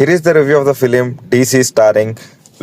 Here is the review of the film DC starring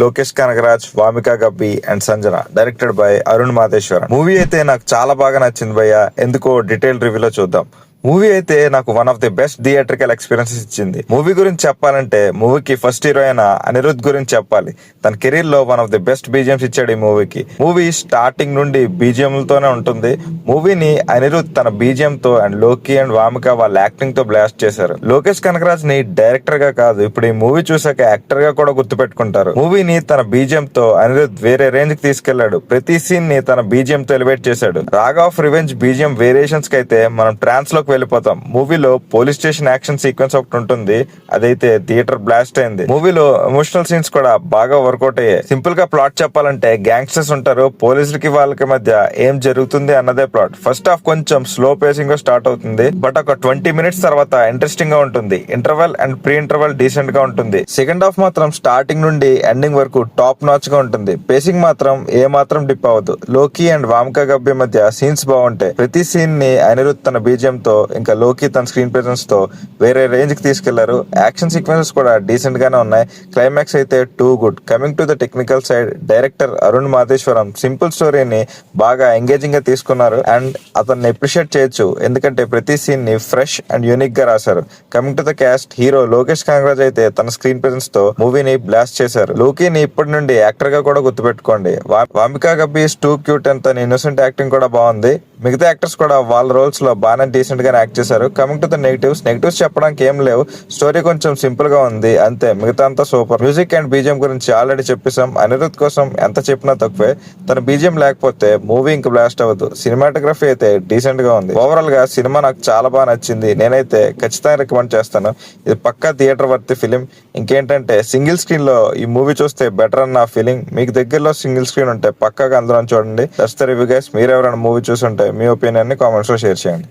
Lokesh Kanagaraj, Wamiqa Gabbi and Sanjana, directed by Arun Matheswaran. Movie అయితే నాకు చాలా బాగా నచ్చింది భయ్య. ఎందుకో డీటెయిల్ రివ్యూలో చూద్దాం. మూవీ అయితే నాకు one of the best theatrical experiences ఇచ్చింది. మూవీ గురించి చెప్పాలంటే మూవీకి ఫస్ట్ హీరో అయిన అనిరుద్ గురించి చెప్పాలి. తన కెరీర్ లో one of the best BGMs ఇచ్చాడు ఈ మూవీకి. మూవీ స్టార్టింగ్ నుండి బీజిఎంలతోనే ఉంటుంది. మూవీని అనిరుద్ తన బీజిఎం తో అండ్ లోకి అండ్ వామిక వాళ్ళ యాక్టింగ్ తో బ్లాస్ట్ చేశారు. లోకేష్ కనగరాజ్ ని డైరెక్టర్ గా కాదు, ఇప్పుడు ఈ మూవీ చూసాక యాక్టర్ గా కూడా గుర్తుపెట్టుకుంటారు. మూవీని తన బీజిఎం తో అనిరుద్ వేరే రేంజ్ కి తీసుకెళ్లాడు. ప్రతి సీన్ ని తన బీజిఎం తో ఎలివేట్ చేశాడు. Rage of revenge BGM variations కి అయితే మనం ట్రాన్స్ లో వెళ్ళిపోతాం. మూవీలో పోలీస్ స్టేషన్ యాక్షన్ సీక్వెన్స్ ఒకటి ఉంటుంది, అదైతే థియేటర్ బ్లాస్ట్ అయింది. మూవీలో ఎమోషనల్ సీన్స్ కూడా బాగా వర్కౌట్ అయ్యాయి. సింపుల్ గా ప్లాట్ చెప్పాలంటే గ్యాంగ్స్టర్స్ ఉంటారు, పోలీసులకి వాళ్ళకి మధ్య ఏం జరుగుతుంది అన్నదే ప్లాట్. ఫస్ట్ హాఫ్ కొంచెం స్లో పేసింగ్ గా స్టార్ట్ అవుతుంది, బట్ ఒక 20 minutes తర్వాత ఇంట్రెస్టింగ్ గా ఉంటుంది. Interval and pre interval decent గా ఉంటుంది. సెకండ్ హాఫ్ మాత్రం స్టార్టింగ్ నుండి ఎండింగ్ వరకు టాప్ నాచ్ గా ఉంటుంది. పేసింగ్ మాత్రం ఏ మాత్రం డిప్ అవ్వదు. లోకి అండ్ వామికా గబ్బి మధ్య సీన్స్ బాగుంటాయి. ప్రతి సీన్ ని అనిరుద్ తన బీజిఎం తో ఇంకా లోకి తన స్క్రీన్ ప్రెజెన్స్ తో వేరే రేంజ్ కి తీసుకెళ్లారు. యాక్షన్ సీక్వెన్సెస్ కూడా డీసెంట్ గానే ఉన్నాయి. క్లైమాక్స్ అయితే too good. Coming to the technical side, director Arun Matheswaran simple స్టోరీని బాగా ఎంగేజింగ్ గా తీసుకున్నారు అండ్ అతన్ని అప్రిషియేట్ చేయొచ్చు, ఎందుకంటే ప్రతి సీన్ ని ఫ్రెష్ అండ్ యూనిక్ గా రాశారు. Coming to the cast, hero Lokesh Kanagaraj అయితే తన స్క్రీన్ ప్రెజెన్స్ తో మూవీని బ్లాస్ట్ చేశారు. లోకిని ఇప్పటి నుండి యాక్టర్ గా కూడా గుర్తుపెట్టుకోండి. Vamika Gabbi too cute and తన ఇన్నోసెంట్ యాక్టింగ్ కూడా బాగుంది. మిగతా యాక్టర్స్ కూడా వాళ్ళ రోల్స్ లో బాగానే డీసెంట్ గా యాక్ట్ చేశారు. కమింగ్ టు ద నెగిటివ్స్ చెప్పడానికి ఏం లేవు. స్టోరీ కొంచెం సింపుల్ గా ఉంది అంతే, మిగతా అంతా సూపర్. మ్యూజిక్ అండ్ బీజిఎం గురించి ఆల్రెడీ చెప్పేసాం. అనిరుద్ కోసం ఎంత చెప్పినా తక్కువే. తన బీజిఎం లేకపోతే మూవీ ఇంక బ్లాస్ట్ అవ్వదు. సినిమాటోగ్రఫీ అయితే డీసెంట్ గా ఉంది. ఓవరాల్ గా సినిమా నాకు చాలా బాగా నచ్చింది. నేనైతే ఖచ్చితంగా రికమెండ్ చేస్తాను. ఇది పక్కా థియేటర్ వర్త్ ఫిలిం. ఇంకేంటంటే సింగిల్ స్క్రీన్ లో ఈ మూవీ చూస్తే బెటర్ అన్న ఫీలింగ్. మీకు దగ్గరలో సింగిల్ స్క్రీన్ ఉంటే పక్కాగా అందులో చూడండి. That's the review guys. మీరు ఎవరైనా మూవీ చూసుంటే మీ ఒపీనియన్ ని కామెంట్స్ లో షేర్ చేయండి.